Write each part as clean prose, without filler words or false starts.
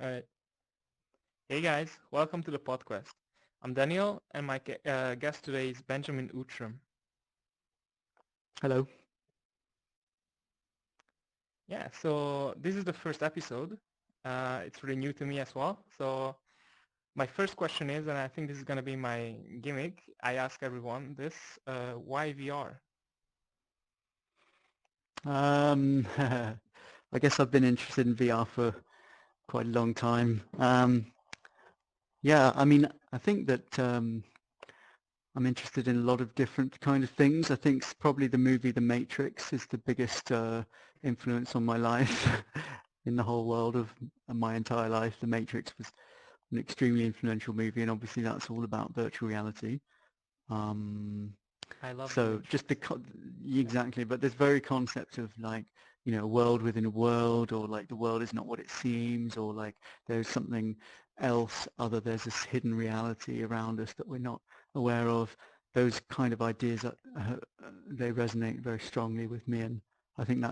Alright. Hey guys, welcome to the PodQuest. I'm Daniel and my guest today is Benjamin Outram. Hello. Yeah, so this is the first episode. It's really new to me as well. So my first question is, and I think this is going to be my gimmick, I ask everyone this, why VR? I guess I've been interested in VR for quite a long time. Yeah, I mean, I think that I'm interested in a lot of different kind of things. I think probably the movie The Matrix is the biggest influence on my life in the whole world of my entire life. The Matrix was an extremely influential movie, and obviously that's all about virtual reality. Um, I love The So just Matrix. Yeah. exactly, but this very concept of like, a world within a world, or like the world is not what it seems, or like there's something else other, there's this hidden reality around us that we're not aware of. Those kind of ideas, they resonate very strongly with me, and I think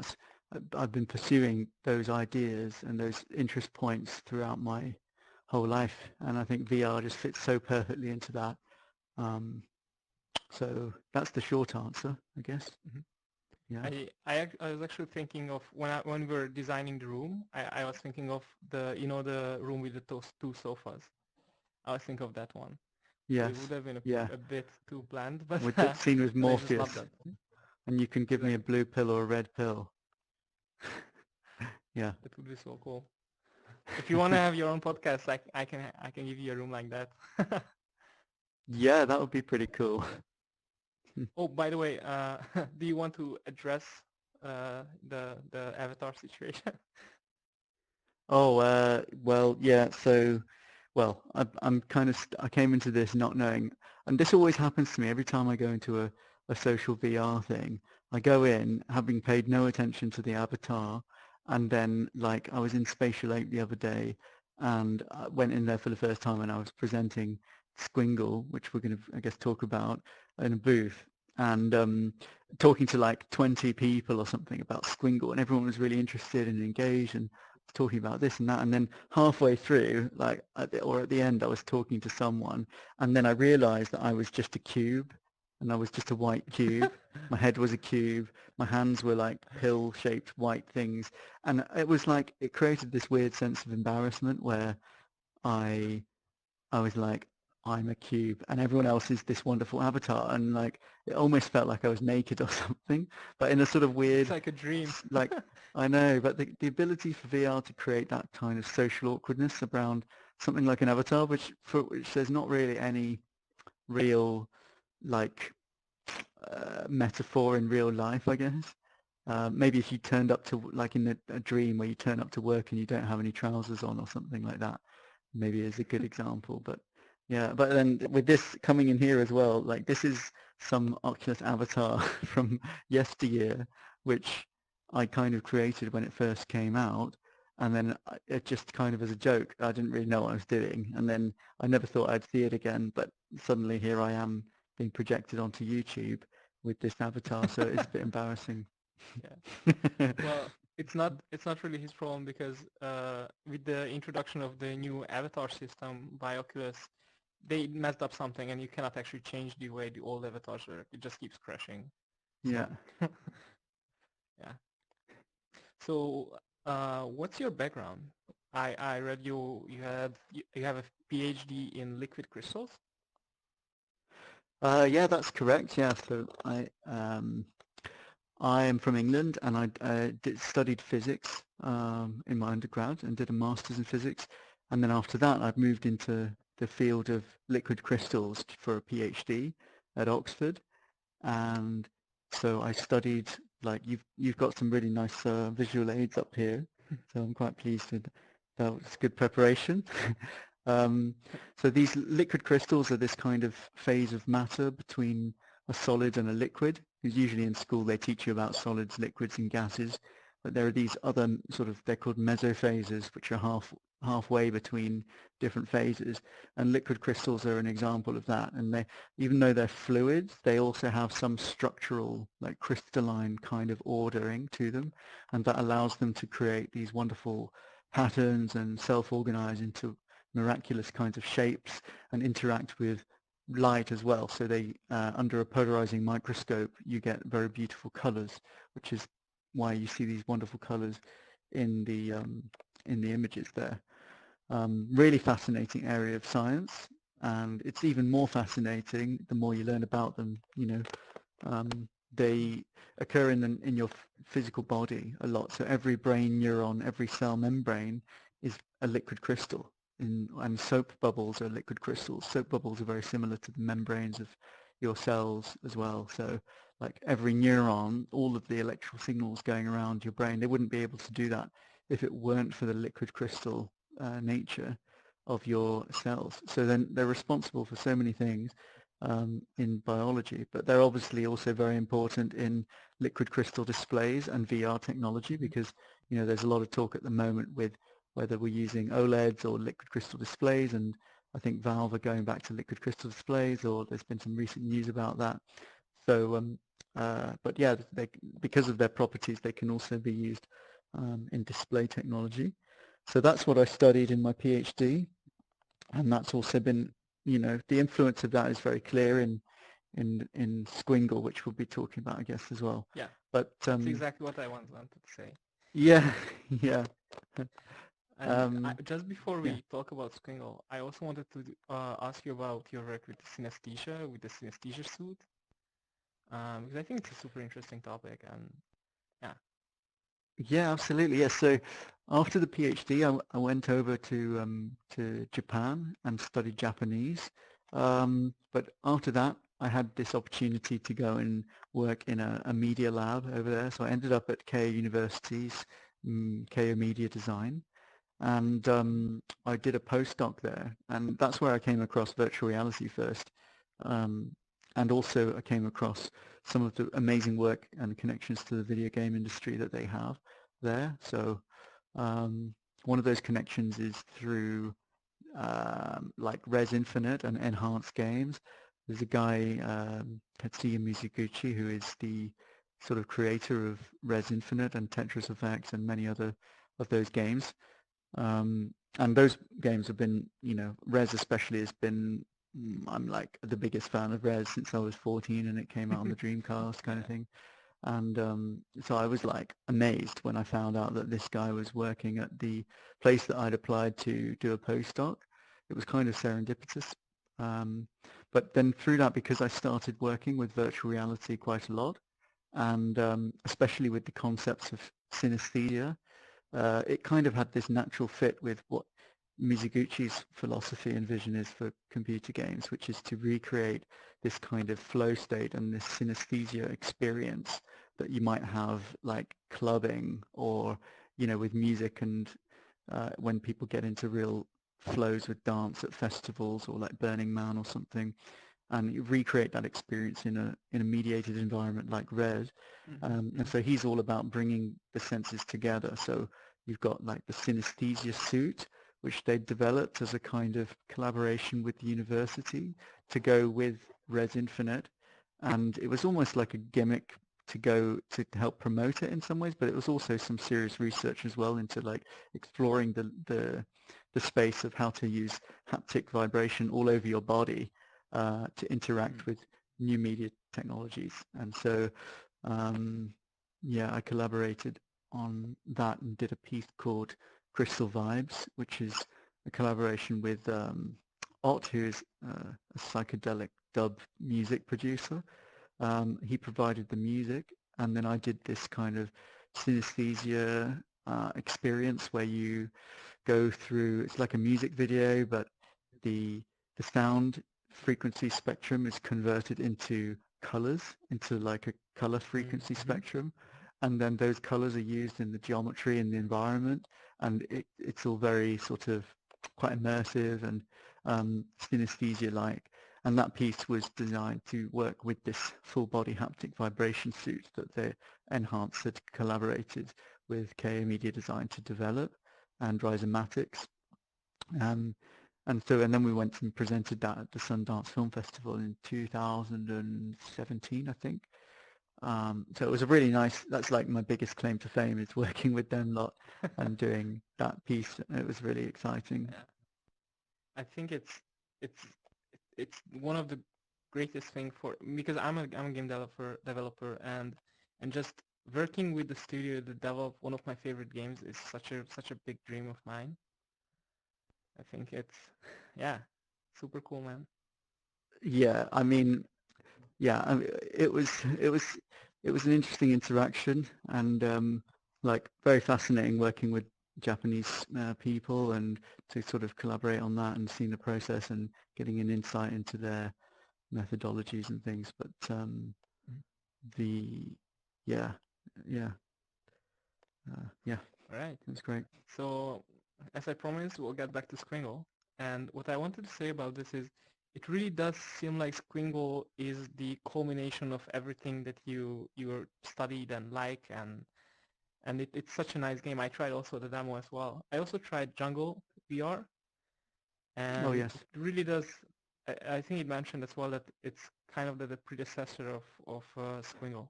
I've been pursuing those ideas and those interest points throughout my whole life, and I think VR just fits so perfectly into that. Um, so that's the short answer, I guess. Mhm. Yeah. I was actually thinking of when we were designing the room, I was thinking of the room with the two sofas. I was thinking of that one. So it would Yes. have been Yeah. a bit too bland, but With the scene with but I just love Morpheus, that. and you can give me a Exactly. blue pill or a red pill. Yeah. That would be so cool. If you want to have your own podcast, I can give you a room like that. Yeah, that would be pretty cool. Oh, by the way, do you want to address the avatar situation? Oh, well, yeah. So, well, I'm kind of I came into this not knowing, and this always happens to me every time I go into a social VR thing. I go in having paid no attention to the avatar, and then like I was in Spatial 8 the other day, and I went in there for the first time, and I was presenting Squingle, which we're going to, I guess, talk about in a booth, and talking to like 20 people or something about Squingle, and everyone was really interested and engaged and talking about this and that, and then halfway through, like or at the end, I was talking to someone, and then I realized that I was just a cube, and I was just a white cube. My head was a cube, my hands were like pill-shaped white things, and it was like it created this weird sense of embarrassment where I I was like, I'm a cube and everyone else is this wonderful avatar, and like it almost felt like I was naked or something, but in a sort of It's weird, like a dream. like, I know, but the ability for VR to create that kind of social awkwardness around something like an avatar, which there's not really any real like metaphor in real life, I guess. Maybe if you turned up to like in a dream where you turn up to work and you don't have any trousers on or something like that, maybe is a good example. But yeah, but then with this coming in here as well, like this is some Oculus avatar from yesteryear, which I kind of created when it first came out. And then it just kind of as a joke, I didn't really know what I was doing. And then I never thought I'd see it again, but suddenly here I am being projected onto YouTube with this avatar, so it's a bit embarrassing. Yeah. Well, it's not really his problem because with the introduction of the new avatar system by Oculus, they messed up something and you cannot actually change the way the old avatars work. It just keeps crashing. Yeah. So yeah. So what's your background? I read you have a PhD in liquid crystals. Yeah, that's correct. Yeah, so I am from England, and I studied physics in my undergrad and did a master's in physics. And then after that, I've moved into the field of liquid crystals for a PhD at Oxford. And so I studied, like you've got some really nice visual aids up here, so I'm quite pleased with that. Was good preparation. um, so these liquid crystals are this kind of phase of matter between a solid and a liquid. Because usually in school they teach you about solids, liquids, and gases, but there are these other sort of, they're called mesophases, which are halfway between different phases, and liquid crystals are an example of that. And they, even though they're fluids, they also have some structural, like crystalline kind of ordering to them, and that allows them to create these wonderful patterns and self-organize into miraculous kinds of shapes and interact with light as well. So they, under a polarizing microscope, you get very beautiful colors, which is why you see these wonderful colors in the images there. Really fascinating area of science, and it's even more fascinating the more you learn about them. They occur in your physical body a lot. So every brain neuron, every cell membrane is a liquid crystal, and soap bubbles are liquid crystals. Soap bubbles are very similar to the membranes of your cells as well. So like every neuron, all of the electrical signals going around your brain, they wouldn't be able to do that if it weren't for the liquid crystal nature of your cells. So then they're responsible for so many things in biology, but they're obviously also very important in liquid crystal displays and VR technology, because there's a lot of talk at the moment with whether we're using OLEDs or liquid crystal displays, and I think Valve are going back to liquid crystal displays, or there's been some recent news about that. So, but yeah, because of their properties, they can also be used in display technology. So that's what I studied in my PhD, and that's also been, the influence of that is very clear in Squingle, which we'll be talking about, I guess, as well. Yeah, but that's exactly what I wanted to say. Yeah, yeah. And just before Yeah. we talk about Squingle, I also wanted to ask you about your work with synesthesia, with the Synesthesia Suit, because I think it's a super interesting topic, and yeah. Yeah, absolutely. Yes. So after the PhD, I went over to Japan and studied Japanese. But after that, I had this opportunity to go and work in a media lab over there. So I ended up at Keio University's Keio Media Design, and I did a postdoc there, and that's where I came across virtual reality first. And also I came across some of the amazing work and connections to the video game industry that they have there. So one of those connections is through like Res Infinite and enhanced games. There's a guy, Tetsuya Mizuguchi, who is the sort of creator of Res Infinite and Tetris Effects and many other of those games. And those games have been, Res especially has been, I'm like the biggest fan of Res since I was 14 and it came out on the Dreamcast kind of thing. And so I was like amazed when I found out that this guy was working at the place that I'd applied to do a postdoc. It was kind of serendipitous. But then through that, because I started working with virtual reality quite a lot, and especially with the concepts of synesthesia, it kind of had this natural fit with what Mizuguchi's philosophy and vision is for computer games, which is to recreate this kind of flow state and this synesthesia experience that you might have like clubbing or, with music, and when people get into real flows with dance at festivals or like Burning Man or something, and you recreate that experience in a mediated environment like Res. And so he's all about bringing the senses together. So you've got like the Synesthesia Suit, which they developed as a kind of collaboration with the university to go with Res Infinite. And it was almost like a gimmick to go to help promote it in some ways, but it was also some serious research as well into like exploring the space of how to use haptic vibration all over your body to interact with new media technologies. And so yeah, I collaborated on that and did a piece called Crystal Vibes, which is a collaboration with Ott, who is a psychedelic dub music producer. He provided the music, and then I did this kind of synesthesia experience where you go through, it's like a music video, but the sound frequency spectrum is converted into colors, into like a color frequency spectrum, and then those colors are used in the geometry in the environment, and it's all very sort of quite immersive and synesthesia-like. And that piece was designed to work with this full body haptic vibration suit that the Enhance had collaborated with KO Media Design to develop, and Rhizomatics. And then we went and presented that at the Sundance Film Festival in 2017, I think. So it was a really nice, that's like my biggest claim to fame is working with them lot and doing that piece. It was really exciting. Yeah. I think it's it's one of the greatest thing for because I'm a game developer and just working with the studio to develop one of my favorite games is such a big dream of mine. I think it's yeah, super cool, man. Yeah, I mean, yeah, I mean, it was an interesting interaction and like very fascinating working with Japanese people and to sort of collaborate on that and seeing the process and getting an insight into their methodologies and things. But Mhm. the yeah, yeah, yeah, All right. it was great. So as I promised, we'll get back to Squingle. And what I wanted to say about this is it really does seem like Squingle is the culmination of everything that you studied and like and it's such a nice game. I tried also the demo as well. I also tried Jungle VR Oh and yes. it really does I think it mentioned as well that it's kind of the predecessor of Squingle.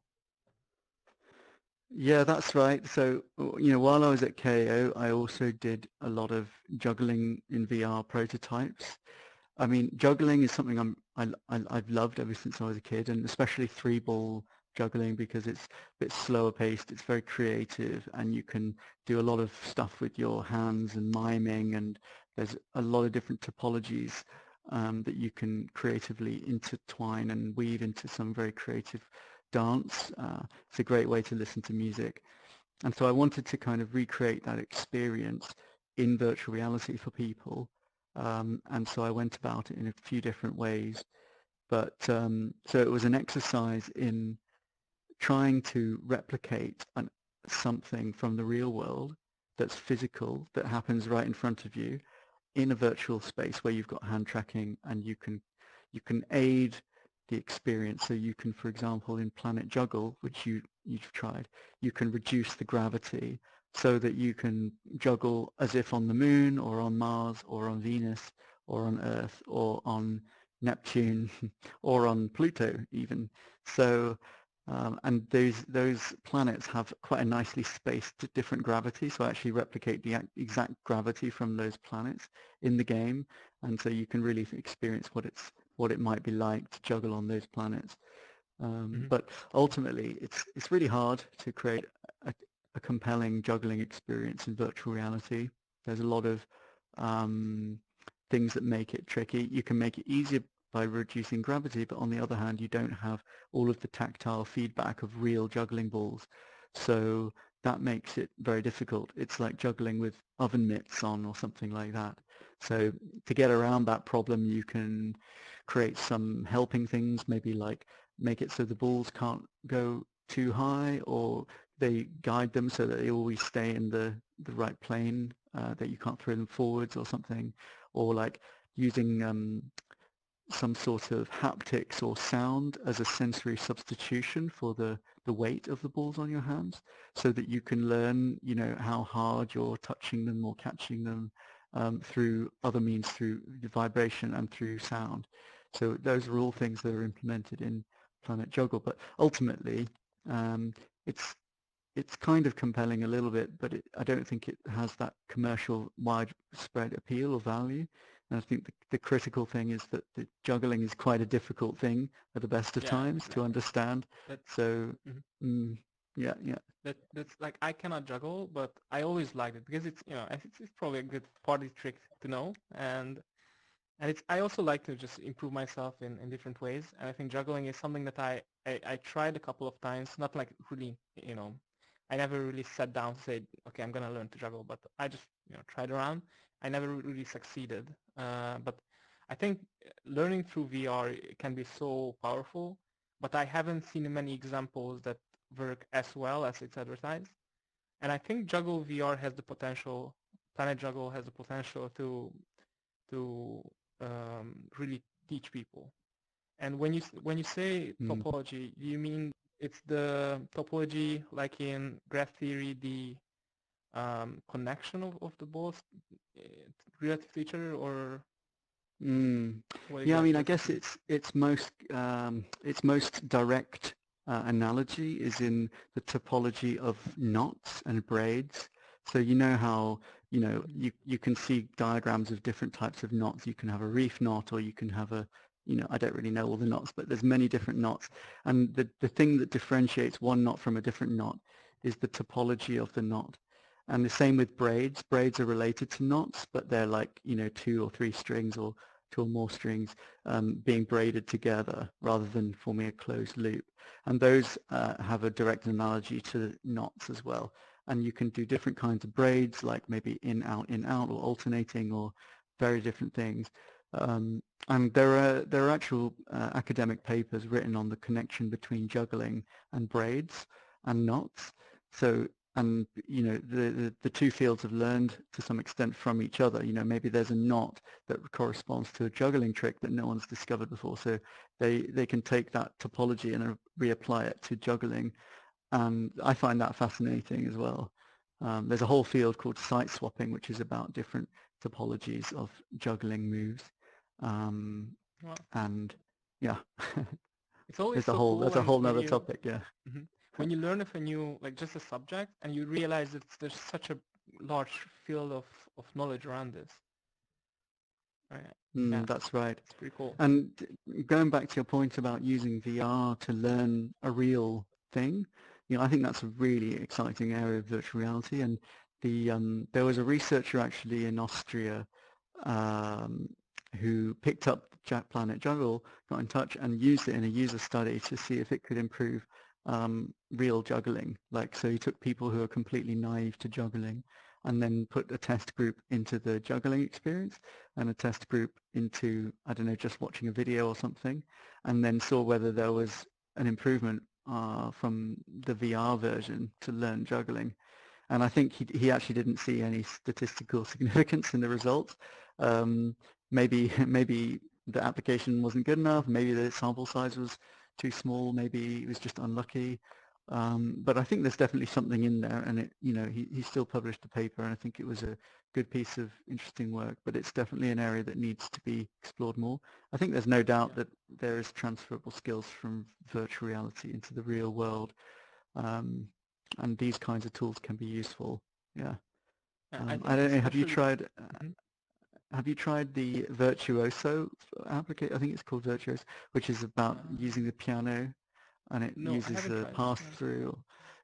Yeah, that's right. So, you know, while I was at KO, I also did a lot of juggling in VR prototypes. I mean, juggling is something I've loved ever since I was a kid, and especially three ball juggling because it's a bit slower paced, it's very creative, and you can do a lot of stuff with your hands and miming, and there's a lot of different topologies that you can creatively intertwine and weave into some very creative dance. It's a great way to listen to music. And so I wanted to kind of recreate that experience in virtual reality for people. And so I went about it in a few different ways. But so it was an exercise in trying to replicate something from the real world that's physical, that happens right in front of you in a virtual space where you've got hand tracking and you can aid the experience. So you can, for example, in Planet Juggle, which you've tried, you can reduce the gravity so that you can juggle as if on the moon or on Mars or on Venus or on Earth or on Neptune or on Pluto even. So and those planets have quite a nicely spaced different gravity, so I actually replicate the exact gravity from those planets in the game, and so you can really experience what it might be like to juggle on those planets. Hmm. But ultimately, it's really hard to create a, a compelling juggling experience in virtual reality. There's a lot of um, things that make it tricky. You can make it easier by reducing gravity, but on the other hand, you don't have all of the tactile feedback of real juggling balls. So that makes it very difficult. It's like juggling with oven mitts on or something like that. So to get around that problem, you can create some helping things, maybe like make it so the balls can't go too high, or they guide them so that they always stay in the right plane, that you can't throw them forwards or something, or like using some sort of haptics or sound as a sensory substitution for the weight of the balls on your hands, so that you can learn, you know, how hard you're touching them or catching them through other means, through the vibration and through sound. So those are all things that are implemented in Planet Juggle, but ultimately um, it's it's kind of compelling a little bit, but I don't think it has that commercial widespread appeal or value. And I think the critical thing is that the juggling is quite a difficult thing at the best of Yeah, times to understand. that So, mhm. mm, yeah, yeah. That's like I cannot juggle, but I always liked it because it's it's probably a good party trick to know, and it's I also like to just improve myself in different ways, and I think juggling is something that I tried a couple of times, not like really I never really sat down to say okay I'm gonna learn to juggle, but I just tried around. I never really succeeded, but I think learning through VR can be so powerful, but I haven't seen many examples that work as well as it's advertised. And I think Juggle VR has the potential, Planet Juggle has the potential to really teach people. And when you say Mm. topology, do you mean it's the topology like in graph theory, the connection of the balls uh, relative to each other, or Mm. what Yeah, I mean, exactly I does it guess mean? it's most direct analogy is in the topology of knots and braids. So you know how, you can see diagrams of different types of knots. You can have a reef knot, or you can have a, I don't really know all the knots, but there's many different knots. And the thing that differentiates one knot from a different knot is the topology of the knot. And the same with braids. Braids are related to knots, but they're like, 2 or 3 strings or 2 or more strings being braided together rather than forming a closed loop. And those have a direct analogy to knots as well. And you can do different kinds of braids, like maybe in, out, or alternating, or very different things. And there are actual academic papers written on the connection between juggling and braids and knots. So, and the two fields have learned to some extent from each other. Maybe there's a knot that corresponds to a juggling trick that no one's discovered before. So they can take that topology and reapply it to juggling. And I find that fascinating as well. There's a whole field called site swapping, which is about different topologies of juggling moves. Wow. And yeah, It's always that's so cool that's a whole when nother you, topic. Yeah. when you learn of a new, like just a subject, and you realize that there's such a large field of knowledge around this. Right. Yeah, That's right. it's pretty cool. And going back to your point about using VR to learn a real thing, I think that's a really exciting area of virtual reality. And there was a researcher actually in Austria who picked up Planet Juggle, got in touch and used it in a user study to see if it could improve real juggling. So he took people who are completely naive to juggling and then put a test group into the juggling experience and a test group into, I don't know, just watching a video or something, and then saw whether there was an improvement from the VR version to learn juggling. And I think he actually didn't see any statistical significance in the results. Maybe the application wasn't good enough, maybe the sample size was too small, maybe it was just unlucky. But I think there's definitely something in there, and he still published the paper, and I think it was a good piece of interesting work, but it's definitely an area that needs to be explored more. I think there's no doubt that there is transferable skills from virtual reality into the real world, and these kinds of tools can be useful. Yeah. I don't know, have you tried the Virtuoso application? I think it's called Virtuoso, which is about using the piano, and it uses the pass-through.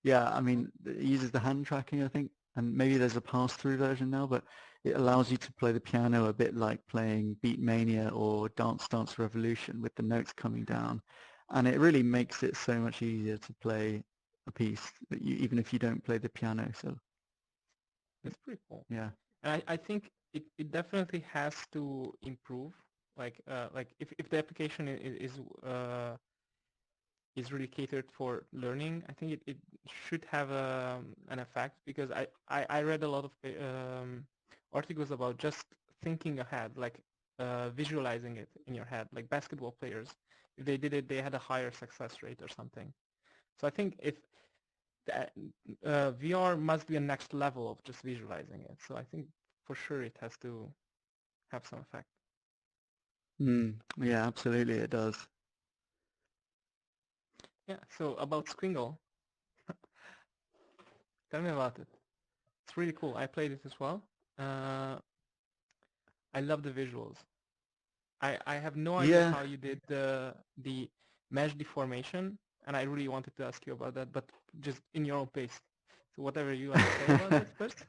Yeah, I mean, it uses the hand tracking, I think, and maybe there's a pass-through version now, but it allows you to play the piano a bit like playing Beatmania or Dance Dance Revolution with the notes coming down, and it really makes it so much easier to play a piece that even if you don't play the piano. So it's pretty cool. Yeah. And I think it definitely has to improve. Like if the application is really catered for learning, I think it should have an effect, because I read a lot of articles about just thinking ahead, like visualizing it in your head, like basketball players. If they did it, they had a higher success rate or something. So I think if VR must be a next level of just visualizing it. So I think for sure it has to have some effect. Yeah, absolutely it does. Yeah, so about Squingle, tell me about it. It's really cool. I played it as well. I love the visuals. I have no idea how you did the mesh deformation, and I really wanted to ask you about that, but just in your own pace. So whatever you want to say about it first.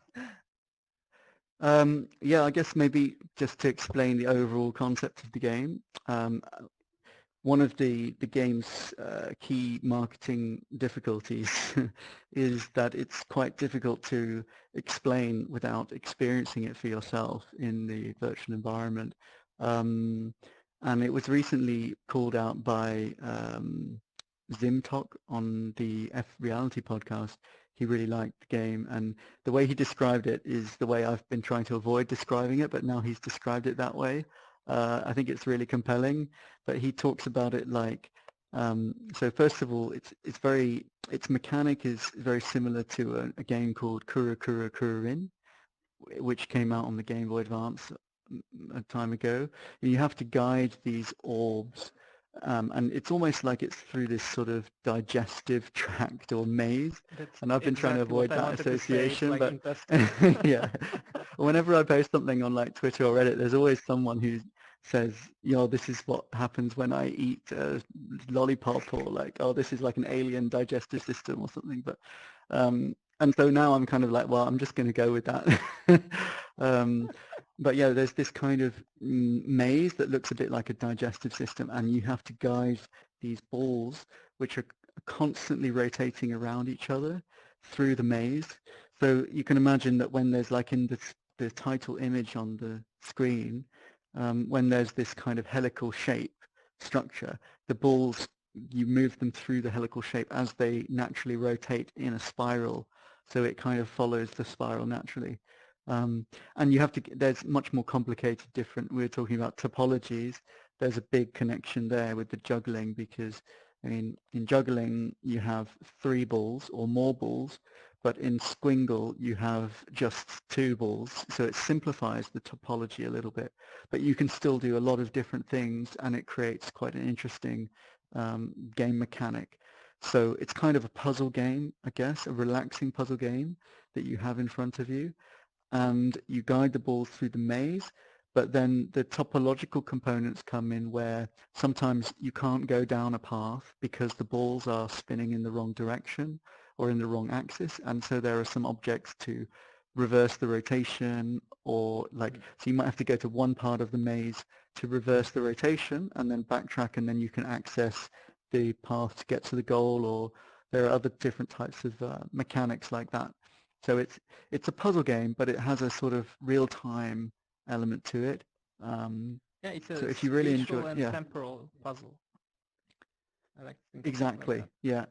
Yeah, I guess maybe just to explain the overall concept of the game. One of the game's key marketing difficulties is that it's quite difficult to explain without experiencing it for yourself in the virtual environment. And it was recently called out by Zimtok on the F Reality podcast. He really liked the game, and the way he described it is the way I've been trying to avoid describing it, but now he's described it that way. I think it's really compelling, but he talks about it like, so first of all, its mechanic is very similar to a game called Kura Kura Kururin, which came out on the Game Boy Advance a time ago. And you have to guide these orbs and it's almost like it's through this sort of digestive tract or maze, That's and I've been trying to exactly what avoid I that wanted to say. It's association, like but intestine. yeah, whenever I post something on like Twitter or Reddit, there's always someone who says, this is what happens when I eat a lollipop, or like, oh, this is like an alien digestive system or something. But and so now I'm kind of like, well, I'm just going to go with that. But yeah, there's this kind of maze that looks a bit like a digestive system, and you have to guide these balls, which are constantly rotating around each other through the maze. So you can imagine that when there's like in the title image on the screen, when there's this kind of helical shape structure, the balls, you move them through the helical shape as they naturally rotate in a spiral. So it kind of follows the spiral naturally. And you have to, there's much more complicated different, we were talking about topologies. There's a big connection there with the juggling, because I mean, in juggling you have 3 balls or more balls, but in Squingle you have just 2 balls, so it simplifies the topology a little bit. But you can still do a lot of different things, and it creates quite an interesting game mechanic. So it's kind of a puzzle game, I guess, a relaxing puzzle game that you have in front of you, and you guide the balls through the maze, but then the topological components come in where sometimes you can't go down a path because the balls are spinning in the wrong direction or in the wrong axis, and so there are some objects to reverse the rotation, or like, so you might have to go to one part of the maze to reverse the rotation and then backtrack, and then you can access the path to get to the goal, or there are other different types of mechanics like that. So it's a puzzle game, but it has a sort of real-time element to it. Yeah, it's So a if you really enjoy, spatial and yeah, temporal puzzle. I like to think of it like exactly, that. yeah.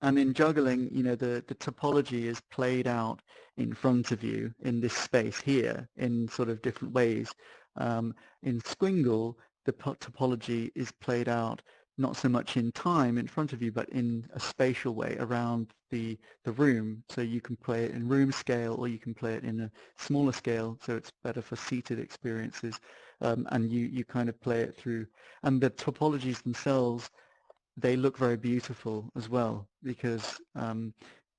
And in juggling, the topology is played out in front of you in this space here in sort of different ways. In Squingle, the topology is played out not so much in time in front of you, but in a spatial way around the room. So you can play it in room scale, or you can play it in a smaller scale, so it's better for seated experiences. And you kind of play it through. And the topologies themselves, they look very beautiful as well, because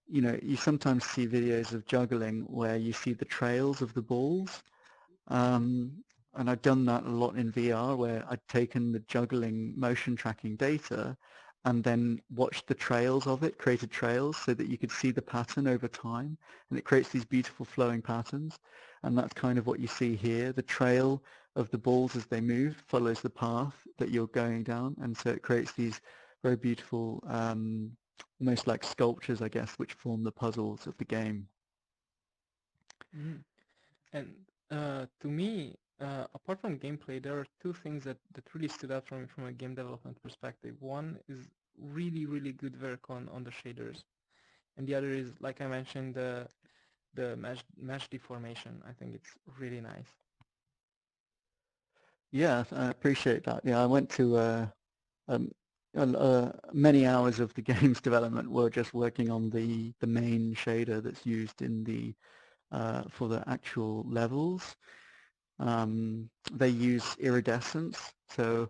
you sometimes see videos of juggling where you see the trails of the balls, and I've done that a lot in VR, where I'd taken the juggling motion tracking data and then watched the trails of it, created trails so that you could see the pattern over time, and it creates these beautiful flowing patterns. And that's kind of what you see here. The trail of the balls as they move follows the path that you're going down, and so it creates these very beautiful, almost like sculptures, I guess, which form the puzzles of the game. Mm. And to me, apart from gameplay, there are two things that really stood out from a game development perspective. One is really, really good work on the shaders. And the other is, like I mentioned, the mesh deformation. I think it's really nice. Yeah, I appreciate that. Yeah, I went to um, many hours of the game's development were just working on the main shader that's used in the for the actual levels. They use iridescence. So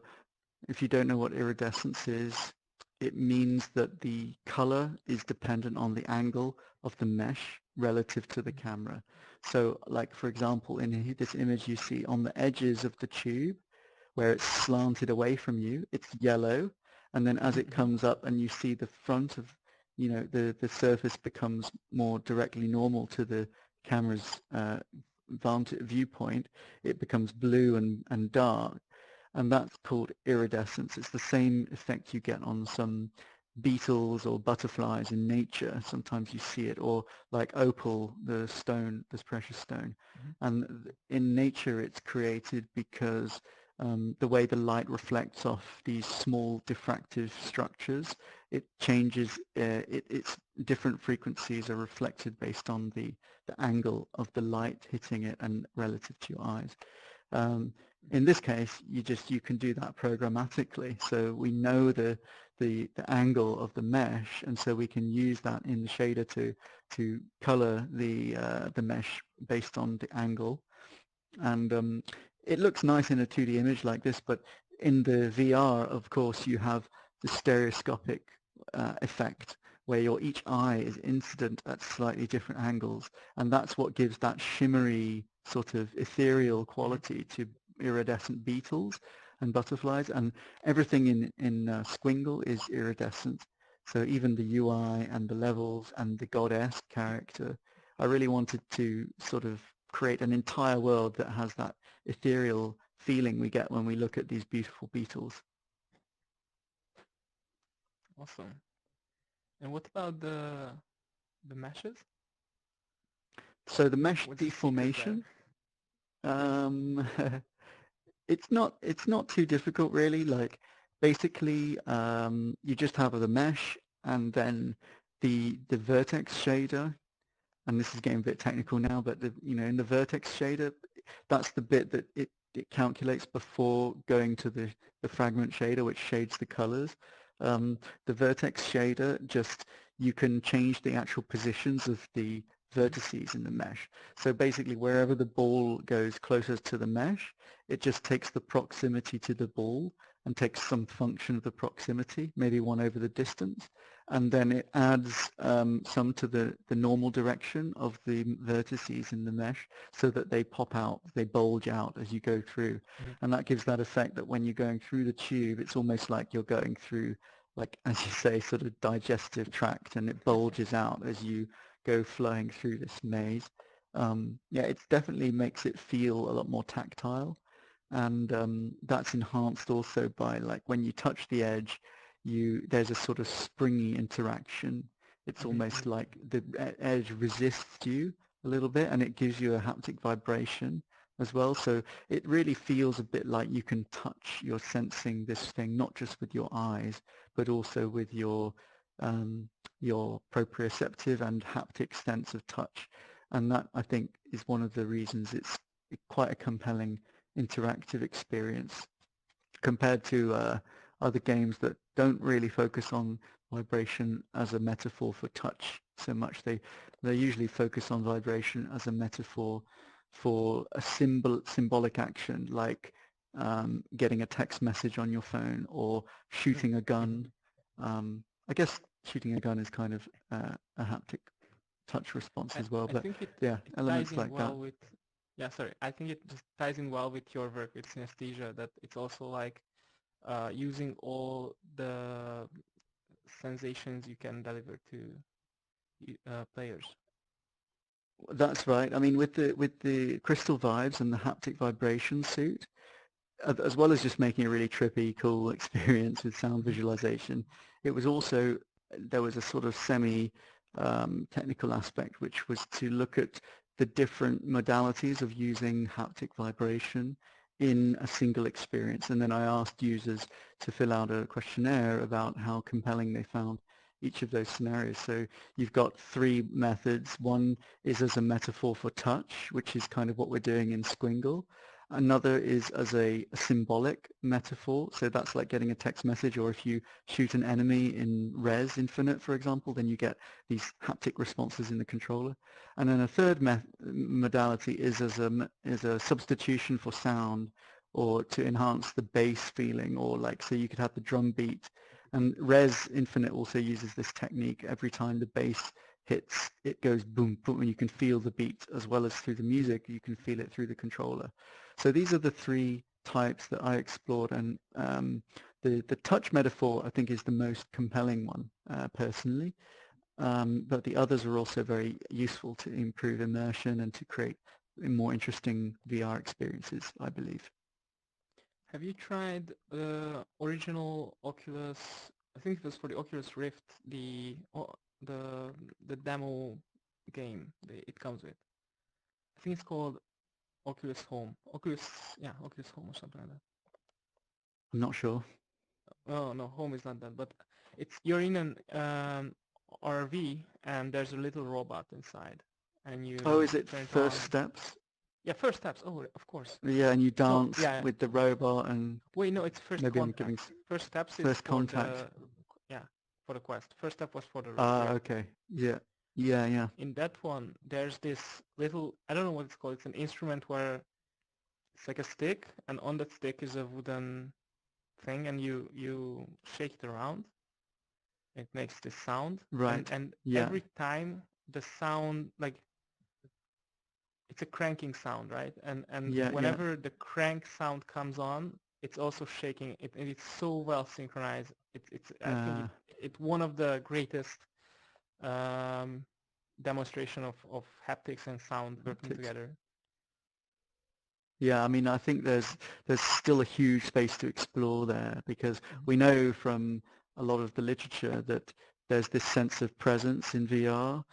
if you don't know what iridescence is, it means that the color is dependent on the angle of the mesh relative to the camera. So like, for example, in this image you see on the edges of the tube where it's slanted away from you, it's yellow, and then as it comes up and you see the front of, the surface becomes more directly normal to the camera's viewpoint, it becomes blue and dark, and that's called iridescence. It's the same effect you get on some beetles or butterflies in nature. Sometimes you see it, or like opal, the stone, this precious stone. And in nature it's created because the way the light reflects off these small diffractive structures, it changes, its different frequencies are reflected based on the angle of the light hitting it and relative to your eyes. In this case, you can do that programmatically. So we know the angle of the mesh, and so we can use that in the shader to color the mesh based on the angle. And it looks nice in a 2D image like this, but in the VR, of course, you have the stereoscopic effect where each eye is incident at slightly different angles, and that's what gives that shimmery sort of ethereal quality to iridescent beetles and butterflies, and everything in Squingle is iridescent. So even the UI and the levels and the goddess character, I really wanted to sort of create an entire world that has that ethereal feeling we get when we look at these beautiful beetles. Awesome. And what about the meshes? So the mesh What's the secret deformation, there? it's not too difficult really. Like basically, you just have the mesh and then the vertex shader. And this is getting a bit technical now, but in the vertex shader, that's the bit that it calculates before going to the fragment shader, which shades the colors. The vertex shader, you can change the actual positions of the vertices in the mesh. So basically wherever the ball goes closest to the mesh, it just takes the proximity to the ball and takes some function of the proximity, maybe 1 over the distance, and then it adds some to the normal direction of the vertices in the mesh so that they pop out, they bulge out as you go through. And that gives that effect that when you're going through the tube, it's almost like you're going through, like, as you say, sort of digestive tract, and it bulges out as you go flowing through this maze. Yeah, it definitely makes it feel a lot more tactile, and that's enhanced also by, like, when you touch the edge, there's a sort of springy interaction. It's almost like the edge resists you a little bit, and it gives you a haptic vibration as well. So it really feels a bit like you can touch, you're sensing this thing not just with your eyes, but also with your proprioceptive and haptic sense of touch. And that, I think, is one of the reasons it's quite a compelling interactive experience compared to other games that don't really focus on vibration as a metaphor for touch so much. They usually focus on vibration as a metaphor for a symbolic action, like getting a text message on your phone or shooting a gun. I guess shooting a gun is kind of a haptic touch response as well, I but think yeah, it ties elements in like that. well with, yeah, sorry, I think it just ties in well with your work with synesthesia, that it's also like using all the sensations you can deliver to players. That's right. I mean, with the crystal vibes and the haptic vibration suit, as well as just making a really trippy, cool experience with sound visualization, it was also, there was a sort of technical aspect, which was to look at the different modalities of using haptic vibration in a single experience. And then I asked users to fill out a questionnaire about how compelling they found each of those scenarios. So you've got 3 methods. One is as a metaphor for touch, which is kind of what we're doing in Squingle. Another is as a symbolic metaphor, so that's like getting a text message, or if you shoot an enemy in Res Infinite, for example, then you get these haptic responses in the controller. And then a third modality is as a substitution for sound, or to enhance the bass feeling, or like, so you could have the drum beat. And Res Infinite also uses this technique. Every time the bass hits, it goes boom, boom, and you can feel the beat as well as through the music, you can feel it through the controller. So these are the 3 types that I explored, and the touch metaphor, I think, is the most compelling one personally, but the others are also very useful to improve immersion and to create more interesting VR experiences, I believe. Have you tried the original Oculus? I think it was for the Oculus Rift, the demo game it comes with. I think it's called Oculus Home. Oculus Home or something like that. I'm not sure. Oh no, Home is not that, but you're in an RV and there's a little robot inside, and Oh, you is it turn it First on. Steps? Yeah, First Steps. Oh, of course. Yeah, and you No, dance yeah. with the robot, and Wait, no, it's First maybe I'm giving Contact. First Steps is First for Contact. the, yeah, for the Quest. First Step was for the Ah, Rift. okay. Yeah. Yeah, yeah. In that one, there's this little, I don't know what it's called. It's an instrument where it's like a stick, and on that stick is a wooden thing and you shake it around, it makes this sound, and Right. and Yeah. every time the sound, like, it's a cranking sound, right? And Yeah. Yeah. whenever the crank sound comes on, it's also shaking. And it's so well synchronized. It's I think Uh, it's one of the greatest um, demonstration of haptics and sound working haptics. together. Yeah, I mean, I think there's still a huge space to explore there because Mhm. we know from a lot of the literature that there's this sense of presence in VR,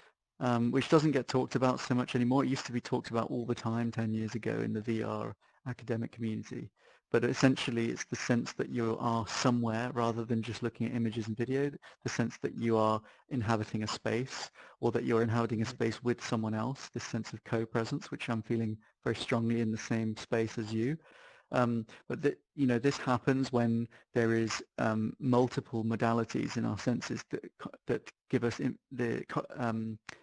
which doesn't get talked about so much anymore. It used to be talked about all the time 10 years ago in the VR academic community. But essentially, it's the sense that you are somewhere rather than just looking at images and video, the sense that you are inhabiting a space or that you're inhabiting a Mhm. space with someone else, this sense of co-presence, which I'm feeling very strongly in the same space as you. But this happens when there is multiple modalities in our senses that give us the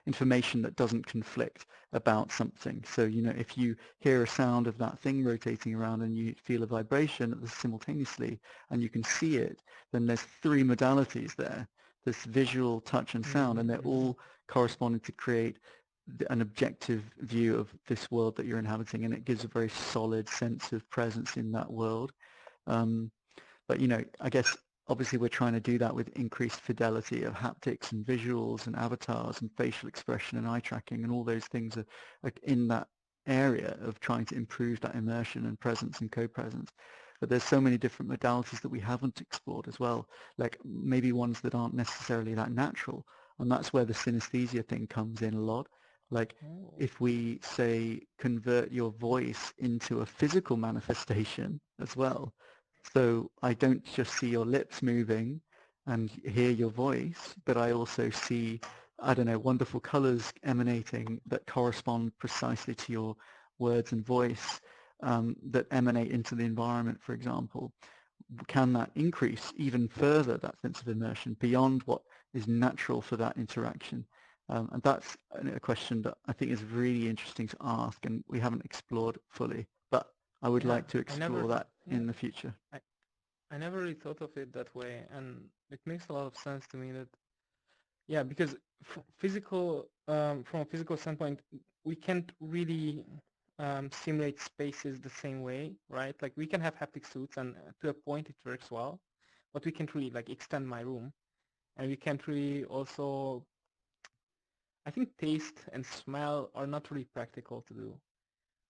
information that doesn't conflict about something. So, if you hear a sound of that thing rotating around and you feel a vibration simultaneously and you can see it, then there's three modalities there. There's visual, touch, and sound, and they're Mhm. all corresponding to create an objective view of this world that you're inhabiting, and it gives a very solid sense of presence in that world. Um, but I guess obviously we're trying to do that with increased fidelity of haptics and visuals and avatars and facial expression and eye tracking, and all those things are in that area of trying to improve that immersion and presence and co-presence. But there's so many different modalities that we haven't explored as well, like maybe ones that aren't necessarily that natural, and that's where the synesthesia thing comes in a lot. Like Oh. if we say convert your voice into a physical manifestation as well, so I don't just see your lips moving and hear your voice, but I also see, I don't know, wonderful colors emanating that correspond precisely to your words and voice, that emanate into the environment, for example. Can that increase even further that sense of immersion beyond what is natural for that interaction? And that's a question that I think is really interesting to ask, and we haven't explored fully, but I would Yeah, like to I explore never. that Yeah, in the future. I I never really thought of it that way, and it makes a lot of sense to me that, yeah, because physical, from a physical standpoint, we can't really simulate spaces the same way, right? Like we can have haptic suits, and to a point it works well, but we can't really like extend my room, and we can't really also. I think taste and smell are not really practical to do.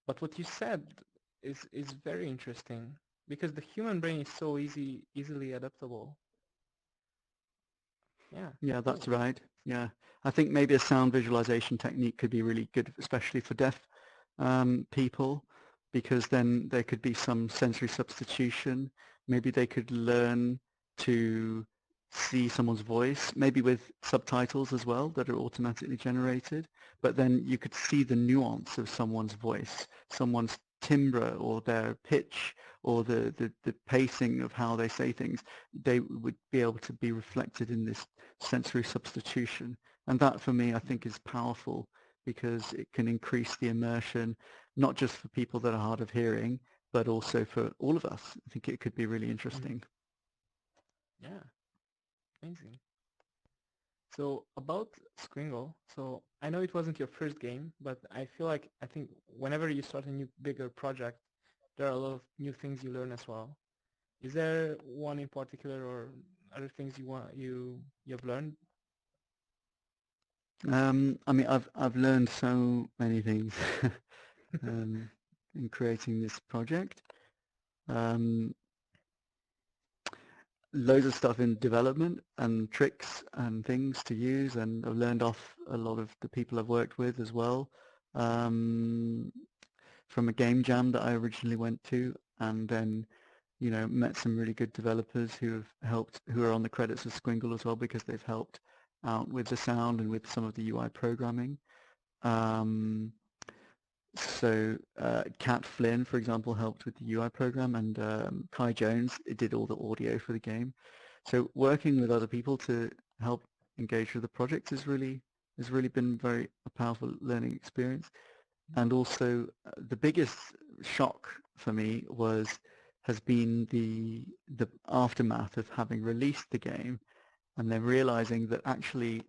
But what you said is very interesting because the human brain is so easily adaptable. Yeah, Yeah, that's cool. right. Yeah, I think maybe a sound visualization technique could be really good, especially for deaf people, because then there could be some sensory substitution. Maybe they could learn to see someone's voice, maybe with subtitles as well that are automatically generated, but then you could see the nuance of someone's voice, someone's timbre or their pitch or the pacing of how they say things. They would be able to be reflected in this sensory substitution. And that for me I think is powerful because it can increase the immersion, not just for people that are hard of hearing, but also for all of us. I think it could be really Mhm. interesting. Yeah, amazing. So about Squingle, so I know it wasn't your first game, but I think whenever you start a new bigger project, there are a lot of new things you learn as well. Is there one in particular or other things you have learned? I mean, I've learned so many things um, in creating this project. Um, Loads of stuff in development and tricks and things to use, and I've learned off a lot of the people I've worked with as well. Um, from a game jam that I originally went to, and then met some really good developers who are on the credits of Squingle as well because they've helped out with the sound and with some of the UI programming. Um, so Kat Flynn, for example, helped with the UI program, and Kai Jones did all the audio for the game. So working with other people to help engage with the project has really been very a powerful learning experience. And also the biggest shock for me was has been the aftermath of having released the game and then realizing that actually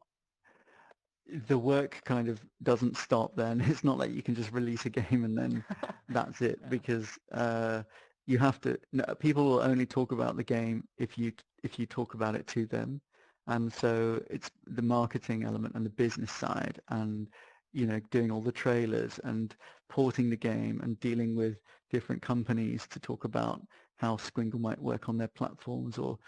the work kind of doesn't stop then. It's not like you can just release a game and then that's it, Yeah. because you have to, no, people will only talk about the game if you talk about it to them. And so it's the marketing element and the business side and, you know, doing all the trailers and porting the game and dealing with different companies to talk about how Squingle might work on their platforms, or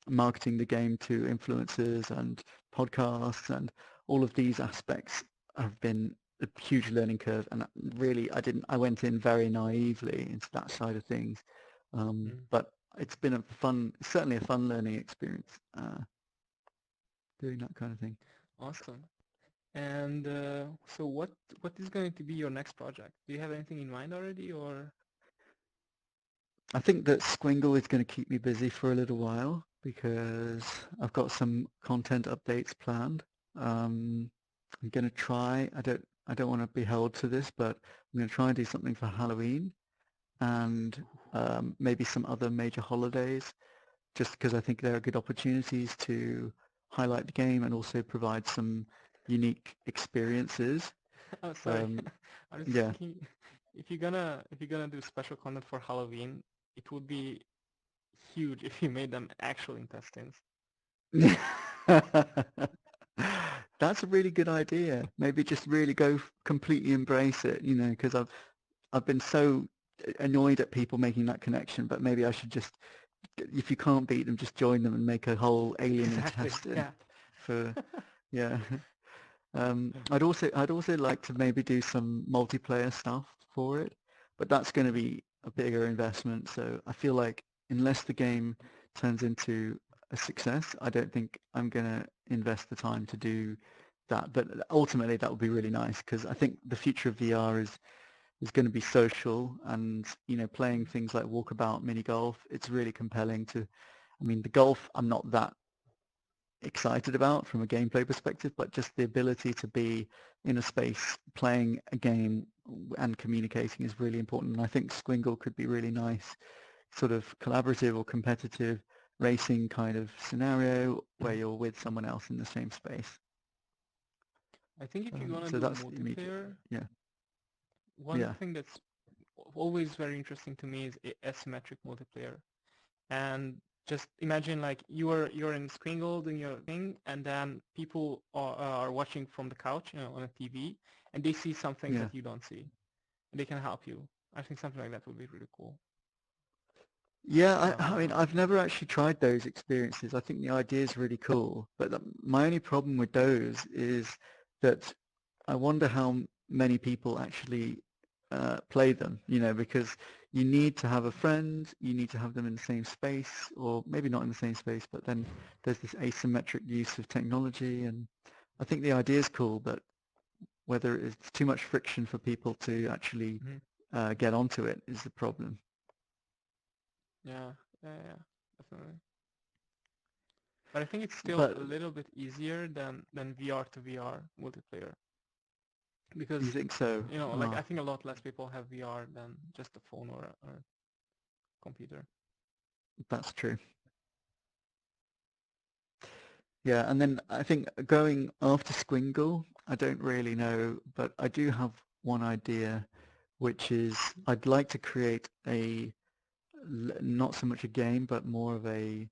marketing the game to influencers and podcasts, and all of these aspects have been a huge learning curve. And really, I went in very naively into that side of things, Mm. but it's been certainly a fun learning experience, doing that kind of thing. Awesome. And so what is going to be your next project? Do you have anything in mind already, or? I think that Squingle is going to keep me busy for a little while because I've got some content updates planned. I'm going to try, I don't want to be held to this, but I'm going to try and do something for Halloween and maybe some other major holidays, just because I think there are good opportunities to highlight the game and also provide some unique experiences. Oh, sorry. Um, I was yeah. thinking, if you're gonna do special content for Halloween, it would be huge if you made them actual intestines. That's a really good idea. Maybe just really go completely embrace it, you know, because I've been so annoyed at people making that connection, but maybe I should just, if you can't beat them, just join them and make a whole alien Exactly. intestine Yeah. for, yeah. I'd also like to maybe do some multiplayer stuff for it, but that's going to be a bigger investment. So I feel like unless the game turns into a success, I don't think I'm going to invest the time to do that. But ultimately, that would be really nice because I think the future of VR is going to be social, and you know, playing things like walkabout, mini golf. It's really compelling to. I mean, the golf I'm not that excited about from a gameplay perspective, but just the ability to be in a space playing a game and communicating is really important. And I think Squingle could be really nice, sort of collaborative or competitive racing kind of scenario where you're with someone else in the same space. I think if you're gonna So do that's immediate. multiplayer, Yeah, one yeah, thing that's always very interesting to me is asymmetric multiplayer. And just imagine like you're in Squingle doing your thing, and then people are watching from the couch, you know, on a TV, and they see some things yeah. that you don't see, and they can help you. I think something like that would be really cool. Yeah, I mean, Uh, I've never actually tried those experiences. I think the idea is really cool, but my only problem with those is that I wonder how many people actually play them, you know, because you need to have a friend, you need to have them in the same space, or maybe not in the same space, but then there's this asymmetric use of technology, and I think the idea is cool, but whether it's too much friction for people to actually mhm. get onto it is the problem. Yeah, yeah, definitely. But I think it's still But a little bit easier than VR to VR multiplayer you because think so? you know, like I Ah, think a lot less people have VR than just a phone or a computer. that's true. Yeah, and then I think going after Squingle, I don't really know, but I do have one idea, which is I'd like to create not so much a game, but more of a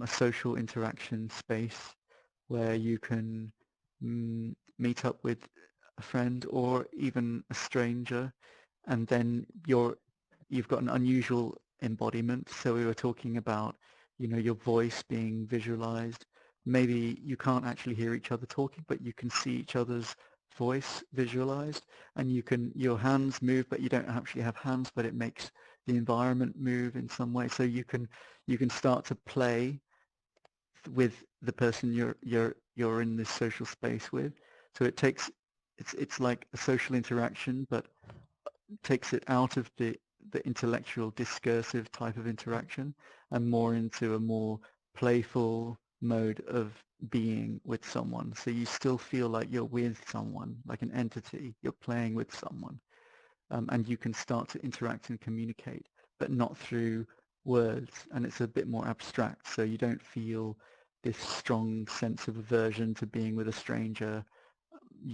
social interaction space where you can meet up with a friend or even a stranger, and then you've got an unusual embodiment. So we were talking about, you know, your voice being visualized. Maybe you can't actually hear each other talking, but you can see each other's voice visualized, and your hands move, but you don't actually have hands, but it makes the environment move in some way. So you can start to play with the person you're in this social space with. So it's like a social interaction, but takes it out of the intellectual discursive type of interaction and more into a more playful mode of being with someone. So you still feel like you're with someone, like an entity. You're playing with someone, and you can start to interact and communicate. but not through words, and it's a bit more abstract, so you don't feel this strong sense of aversion to being with a stranger,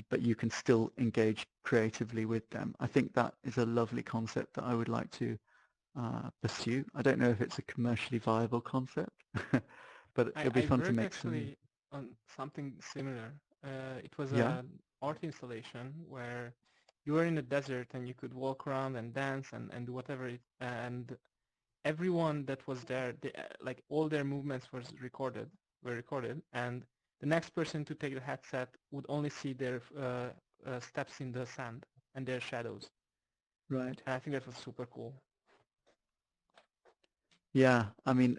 but you can still engage creatively with them. I think that is a lovely concept that I would like to pursue. I don't know if it's a commercially viable concept, but it'll be I fun to worked make some. actually on something similar. It was Yeah, an art installation where you were in the desert and you could walk around and dance and do whatever and everyone that was there, like all their movements were recorded, and the next person to take the headset would only see their steps in the sand and their shadows. right. And I think that was super cool. Yeah, I mean,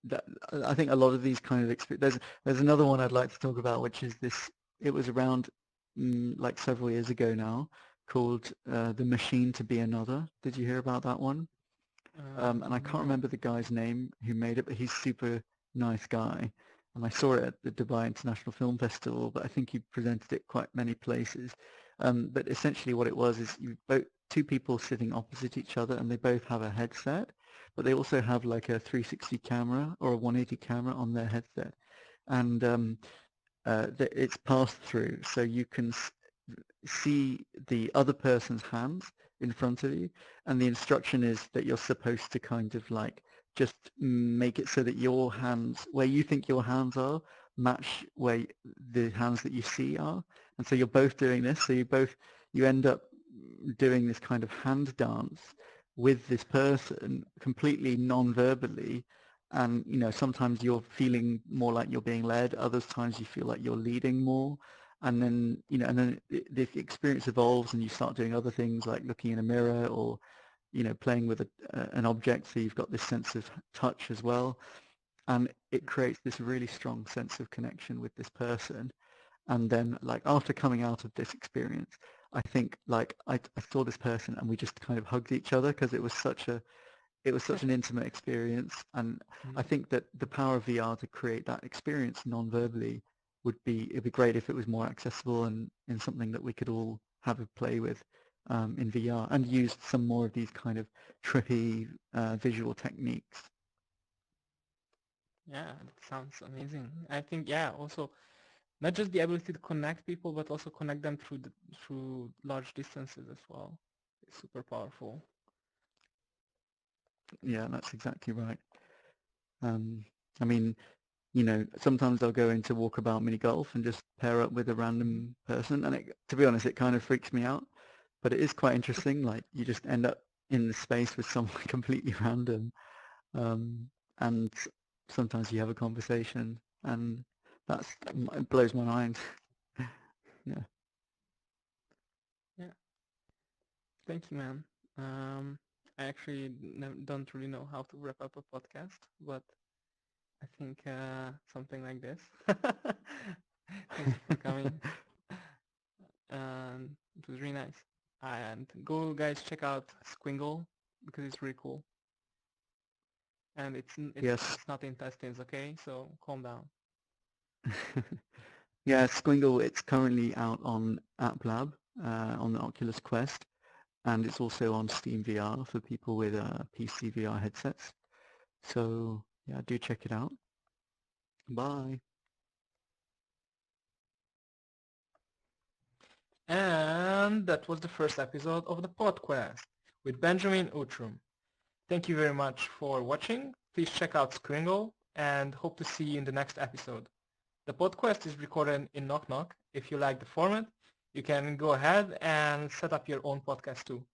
that, I think a lot of these kind of there's another one I'd like to talk about, which is this. It was around like several years ago now, called The Machine to Be Another. Did you hear about that one? And I can't No. remember the guy's name who made it, but he's super nice guy. And I saw it at the Dubai International Film Festival, but I think he presented it quite many places. But essentially what it was is two people sitting opposite each other, and they both have a headset, but they also have like a 360 camera or a 180 camera on their headset. And it's passed through, so you can see the other person's hands in front of you, and the instruction is that you're supposed to kind of like just make it so that your hands, where you think your hands are, match where the hands that you see are. And so you're both doing this, so you end up doing this kind of hand dance with this person completely non-verbally, and sometimes you're feeling more like you're being led, other times you feel like you're leading more, and then the experience evolves and you start doing other things like looking in a mirror or playing with an object, so you've got this sense of touch as well, and it creates this really strong sense of connection with this person. And then like after coming out of this experience, I think like I saw this person and we just kind of hugged each other because it was such an intimate experience. And I Mhm. think that the power of VR to create that experience non-verbally it'd be great if it was more accessible and in something that we could all have a play with in VR, and use some more of these kind of trippy visual techniques. Yeah, that sounds amazing. I think, yeah, also not just the ability to connect people, but also connect them through large distances as well. It's super powerful. Yeah, that's exactly right. Um, I mean, sometimes I'll go into walkabout mini golf and just pair up with a Mhm. random person, and to be honest, it kind of freaks me out, but it is quite interesting. Like you just end up in the space with someone completely random, um, and sometimes you have a conversation, and it blows my mind. Yeah, Yeah, thank you, man. Um, I actually don't really know how to wrap up a podcast, but I think something like this. Thank you for coming, and it was really nice. And go, guys, check out Squingle because it's really cool, and yes, it's not intestines, okay? So calm down. yeah. Squingle. It's currently out on App Lab on the Oculus Quest, and it's also on Steam VR for people with PC VR headsets. So yeah, do check it out. Bye. And that was the first episode of the PodQuest with Benjamin Outram. Thank you very much for watching. Please check out Squingle and hope to see you in the next episode. The PodQuest is recorded in Knock Knock. If you like the format, you can go ahead and set up your own podcast too.